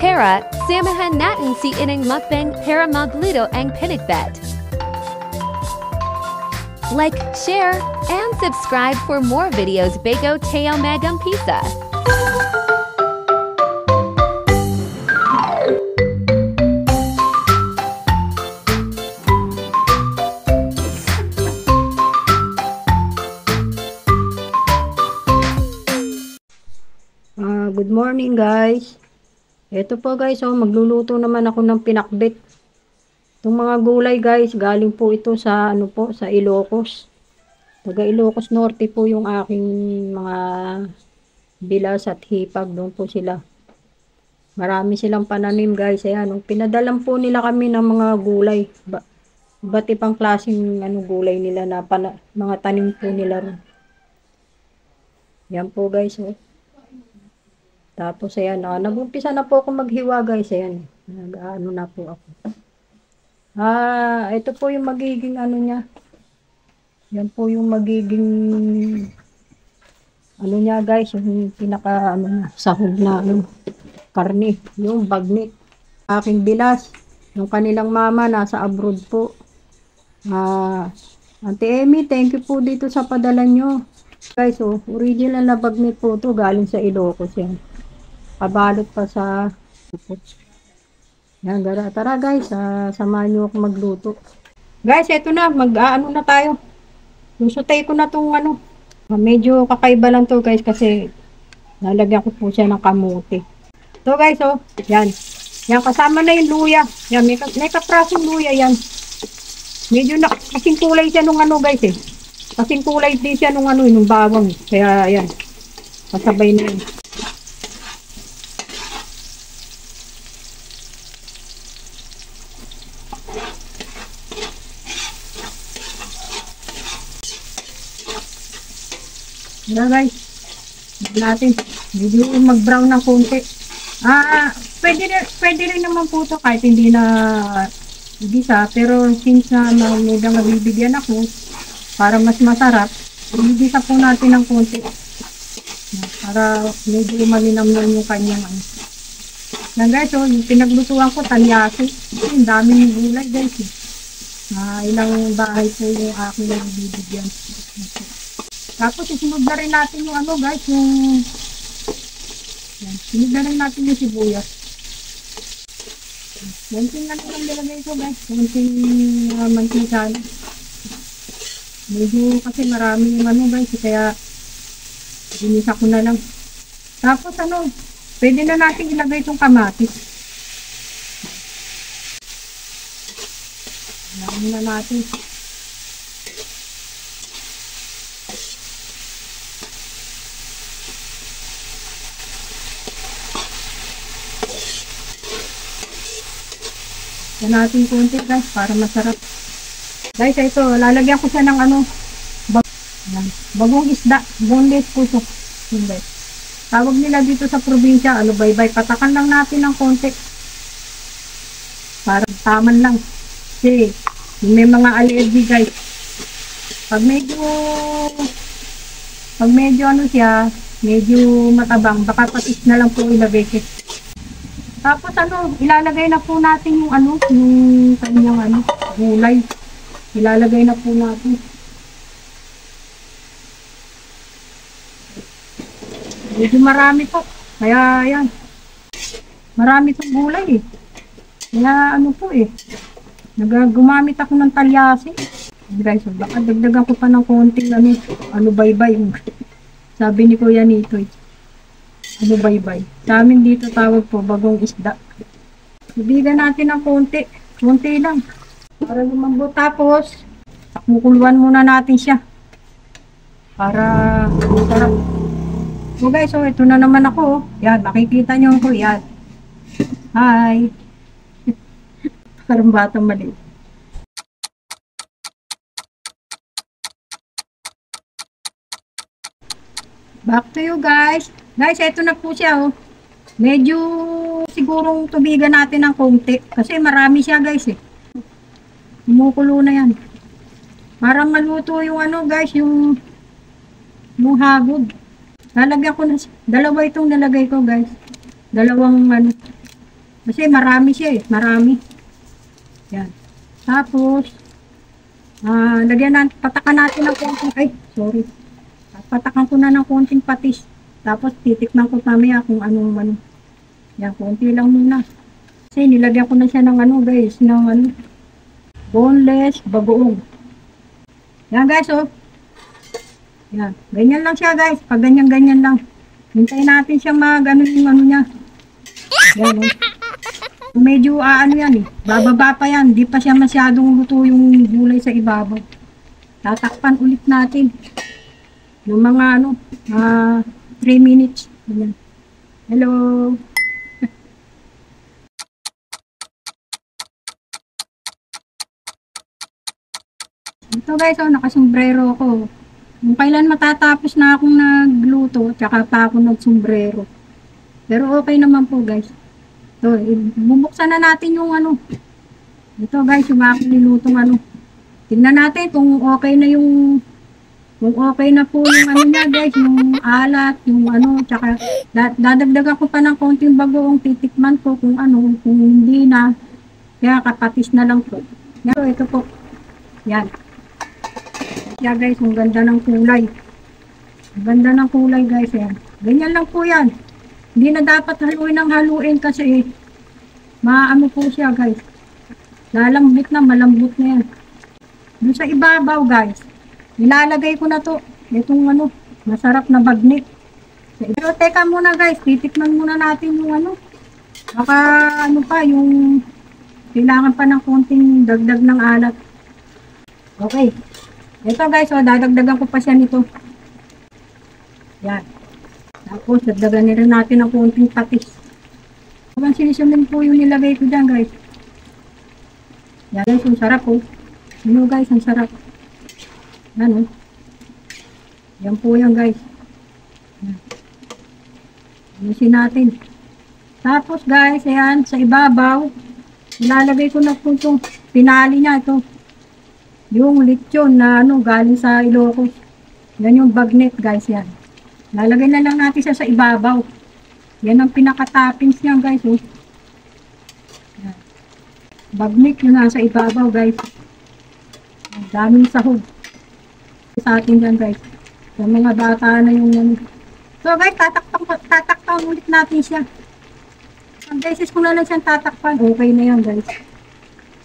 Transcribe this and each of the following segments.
Tara, samahan natin si Inang Mukbang para magluto ang pinakbet. Like, share, and subscribe for more videos bago tayo mag-umpisa. Good morning guys. Ito po guys, magluluto naman ako ng pinakbet. Itong mga gulay guys, galing po ito sa sa Ilocos. Taga Ilocos Norte po yung aking mga bilas at hipag, doon po sila. Marami silang pananim guys. Ayan, pinadalan po nila kami ng mga gulay. Iba't ibang klaseng gulay nila na mga tanim po nila ron. Yan po guys. Tapos ayan, nag-umpisa na po ako maghiwa guys. Ayan, nag-ano na po ako. Ito po yung magiging niya. Yan po yung magiging niya guys, yung pinaka sahog na karne, yung bagnet. Aking bilas, yung kanilang mama nasa abroad po. Auntie Emmy, thank you po dito sa padala nyo. Guys, original na bagnet po to, galing sa Ilocos yan. Kabalot pa sa yan, tara guys, samahan nyo ako magluto. Guys, eto na, na tayo. Susutay ko na tong medyo kakaiba lang to guys kasi lalagyan ko po siya ng kamote. So guys, yan. Yan, kasama na yung luya. Yan, may kaprasong luya yan. Medyo kasing kulay siya nung guys eh. Kasing kulay din siya nung nung bawang. Kaya yan, kasabay na yun. Yan guys, natin medyo mag-brown ng konti. Pwede rin naman po ito kahit hindi na igisa, pero since na medyo nabibigyan ako para mas masarap, igisa po natin ng konti para medyo malinamnan yung kanyang yan guys, yung pinaglutuan ko talyasi. Ang daming gulay guys ilang bahay po yung aking nabibigyan. Tapos isunod na rin natin yung guys, yung yan, sunod na rin natin yung sibuyas. Konting lang nilagay ko guys, konting mantika. Medyo kasi marami yung guys, kaya ginisa ko na lang. Tapos pwede na natin ilagay itong kamatis. Ilagay na natin. Yan natin konti guys para masarap. Guys, ito lalagyan ko siya ng bagong isda, boneless puso. Guys, tawag nila dito sa probinsya baybay. Patakan lang natin ng konti para taman lang kasi may mga allergy guys. Pag medyo siya, medyo matabang, baka patis na lang po ilagay ko. Tapos ilalagay na po natin yung yung kanyang gulay. Ilalagay na po natin. Medyo marami po. Kaya yan. Marami tong gulay eh. Kaya po eh. Gumamit ako ng talyasi. Guys, baka dagdagan ko pa ng konting baybay. Sabi ni Kuya Nito eh. Baybay. Sa amin dito tawag po bagong isda. Ibigan natin ng konti. Konti lang. Para lumambot. Tapos, kukuluan muna natin siya. Para masarap. So guys, ito na naman ako. Yan, makikita nyo ako. Yan. Hi. Parang batang maliit. Back to you guys. Guys, eto na po siya Medyo sigurong tubigan natin ng konti. Kasi marami siya guys eh. Kumukulo na yan. Para maluto yung guys, yung hagod. Lalagyan ko na, dalawa itong nalagay ko guys. Dalawang Kasi marami siya eh, marami. Yan. Tapos, patakan natin ng konting, ay, sorry. Patakan ko na ng konting patis. Tapos, titikman ko mamaya kung anong ano. Yan, konti lang muna. Kasi nilagyan ko na siya ng ano guys, ng ano, boneless bagoong. Yan guys, oh. Yan, ganyan lang siya guys. Pag ganyan-ganyan lang. Hintayin natin siya ano yung ano niya. Yan, oh. Medyo ano yan eh, bababa pa yan, di pa siya masyadong luto yung gulay sa ibabaw. Tatakpan ulit natin yung mga ano, 3 minutes. Ayan. Hello. Ito guys, oh, nakasombrero ako. Kung kailan matatapos na akong nagluto, tsaka pa ako nagsombrero. Pero okay naman po guys. So, bubuksan na natin yung ano. Ito guys, yung aking nilutong ano. Tingnan natin kung okay na po yung ano niya guys, yung alat, yung ano, tsaka dadagdagan ko pa ng konting bagoong titikman ko kung ano, kung hindi na. Kaya kapatis na lang po. So, ito po. Yan. Yan guys, ang ganda ng kulay. Ang ganda ng kulay guys, yan. Ganyan lang po yan. Hindi na dapat haluin ng haluin kasi maano po siya guys. Lalambot na, malambot na yan. Doon sa ibabaw guys, nilalagay ko na to. Itong ano, masarap na bagnet. Pero teka muna guys, titikman muna natin yung ano. Baka ano pa, yung kailangan pa ng konting dagdag ng alat. Okay. Ito guys, oh, dadagdagan ko pa siya nito. Yan. Tapos, dagdagan rin natin ng konting patis. Habang sinisamin po yung nilagay ko dyan, guys. Yan, guys, ang sarap, oh. Ano, guys, ang sarap. Yan, oh. Yan po yan, guys. Yan. Ayusin natin. Tapos, guys, ayan, sa ibabaw, ilalagay ko na po itong pinali niya, ito. Yung lechon na, ano, galing sa Ilocos. Yan yung bagnet, guys, yan. Lalagay na lang natin siya sa ibabaw. Yan ang pinaka-toppings niya guys. Oh. Yan. Bagnik yun nasa ibabaw guys. Ang daming sahog. Sa atin dyan guys. Yung mga bata na yung yan. So guys, tatakpan ulit natin siya. Ang beses ko na lang siyang tatakpan. Okay na yan guys.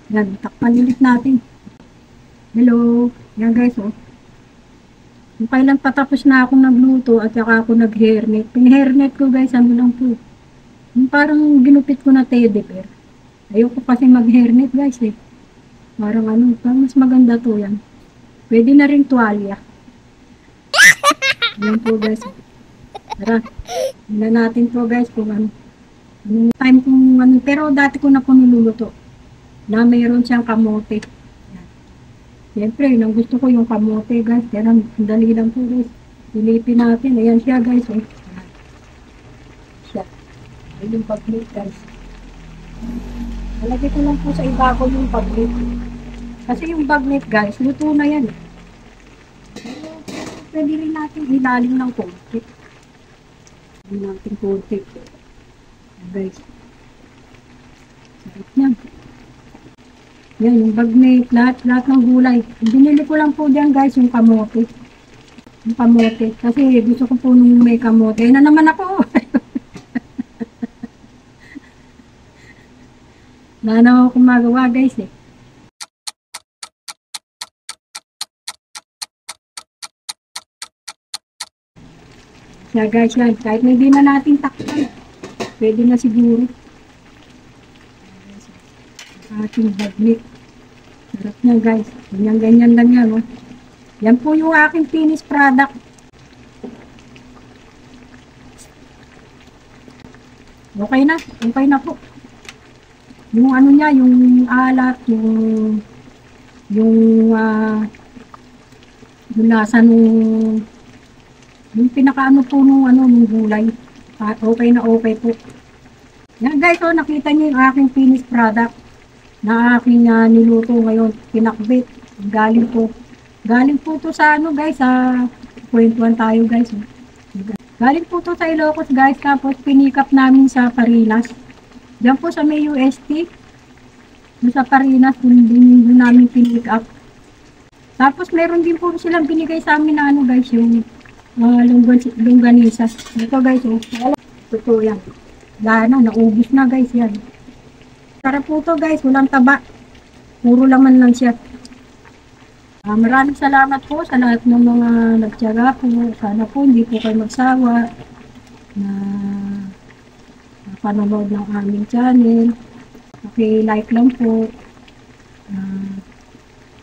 Yan, takpan ulit natin. Hello. Yan guys oh. Kung kailan patapos na akong nagluto at saka ako nag-hairnet. Pin-hairnet ko guys, ano lang po. Yung parang ginupit ko na teddy bear. Ayoko kasi mag-hairnet guys eh. Parang ano, parang mas maganda to yan. Pwede na rin tuwalya. Yan po guys. Tara, tingnan natin po guys kung ano. Anong time kung ano. Pero dati ko na po niluluto. Na mayroon siyang kamote. Siyempre, nang gusto ko yung kamote guys. Yan ang dali lang po guys. Silipin natin. Ayan siya guys. Oh. Ayan. Siya. Ayan yung pag-plate guys. Nalagay ko lang po sa ibabaw yung pag-plate. Kasi yung bagnet guys, luto na yan. Pwede rin natin ilalim ng konti. Pwede natin konti. Ayan guys. Sarap niyan. Yan, yung bagnet, lahat ng gulay. Binili ko lang po dyan guys, yung kamote. Yung kamote. Kasi gusto ko po nung may kamote. Ayan na naman ako. Wala na ako kumagawa guys eh. Kaya guys yan, kahit hindi na natin takpan, pwede na siguro. Ating bagnet. Sarap niya guys. Ganyan lang yan. Oh. Yan po yung aking finished product. Okay na. Okay na po. Yung ano niya, yung alat, yung lasa yung pinakaano po nung gulay. Okay na okay po. Yan guys, oh, nakita niyo yung aking finished product na aking niluto ngayon, pinakbit. Galing po to sa ano guys, sa kwentuhan tayo guys. Galing po to sa Ilocos guys, tapos pinikap namin sa Parilas. Diyan po sa may UST. Doon sa Parinas, doon namin pinick up. Tapos meron din po silang binigay sa amin na ano guys, yung longganisa. Ito guys, oh. Totoo yan. Wala na, naubos na guys yan. Sarap po to guys, walang taba. Puro laman lang siya. Maraming salamat po sa lahat ng mga nagtiyaga po. Sana po hindi po kayo magsawa na panonood ng aming channel. Okay, like lang po.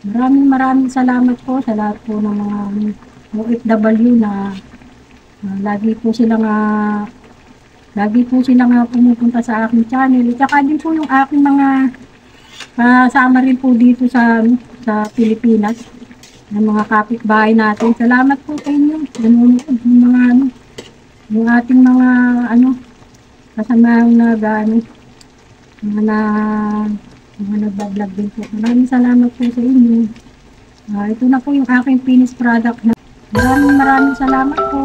Maraming salamat po sa lahat po ng mga OFW na lagi po silang pumupunta sa aking channel. At saka din po yung aking mga kasama rin po dito sa Pilipinas ng mga kapitbahay natin. Salamat po sa inyo. Nanonood ng mga yung ating mga kasamang mga nagbablog din po. Maraming salamat po sa inyo. Ito na po yung aking finished product. Maraming salamat po.